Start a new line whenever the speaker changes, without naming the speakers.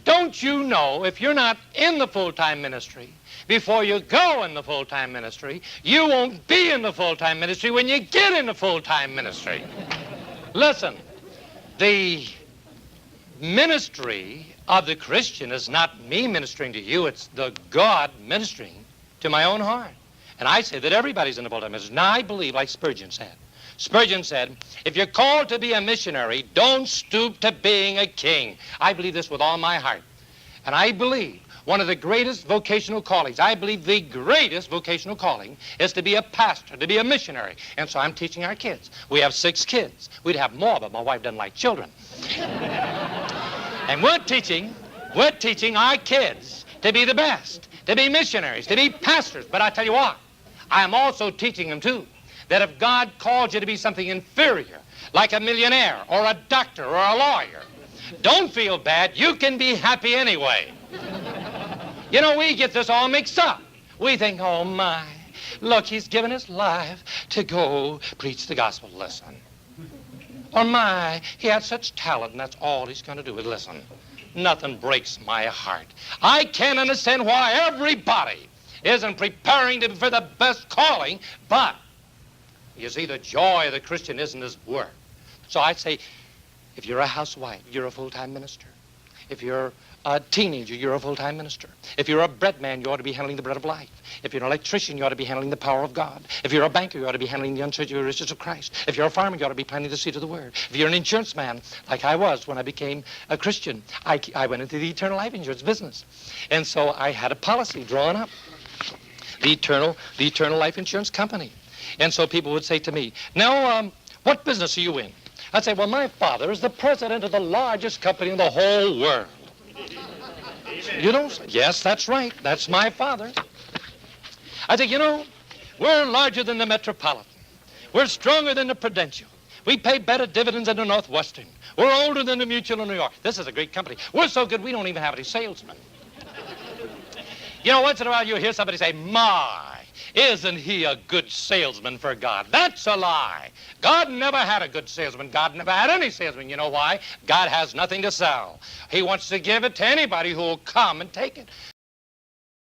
Don't you know if you're not in the full-time ministry, before you go in the full-time ministry, you won't be in the full-time ministry when you get in the full-time ministry? Listen, the ministry of the Christian is not me ministering to you, it's the God ministering to my own heart. And I say that everybody's in the full-time ministry. Now, I believe, like Spurgeon said, if you're called to be a missionary, don't stoop to being a king. I believe this with all my heart. And I believe one of the greatest vocational callings, I believe the greatest vocational calling is to be a pastor, to be a missionary. And so I'm teaching our kids. We have 6 kids. We'd have more, but my wife doesn't like children. And we're teaching our kids to be the best, to be missionaries, to be pastors. But I tell you what, I am also teaching them, too, that if God calls you to be something inferior, like a millionaire or a doctor or a lawyer, don't feel bad. You can be happy anyway. You know, we get this all mixed up. We think, oh, my, look, he's given his life to go preach the gospel. Listen. Or, my, he had such talent, and that's all he's going to do is listen. Nothing breaks my heart. I can't understand why everybody isn't preparing for the best calling, but you see, the joy of the Christian isn't his work. So I say, if you're a housewife, you're a full-time minister. If you're a teenager, you're a full-time minister. If you're a bread man, you ought to be handling the bread of life. If you're an electrician, you ought to be handling the power of God. If you're a banker, you ought to be handling the unsearchable riches of Christ. If you're a farmer, you ought to be planting the seed of the word. If you're an insurance man, like I was when I became a Christian, I went into the eternal life insurance business. And so I had a policy drawn up, the eternal life insurance company. And so people would say to me, now, what business are you in? I'd say, well, my father is the president of the largest company in the whole world. Amen. You know, yes, that's right. That's my father. I say, you know, we're larger than the Metropolitan. We're stronger than the Prudential. We pay better dividends than the Northwestern. We're older than the Mutual of New York. This is a great company. We're so good, we don't even have any salesmen. You know, once in a while you hear somebody say, my, isn't he a good salesman for God? That's a lie. God never had a good salesman. God never had any salesman. You know why? God has nothing to sell. He wants to give it to anybody who will come and take it.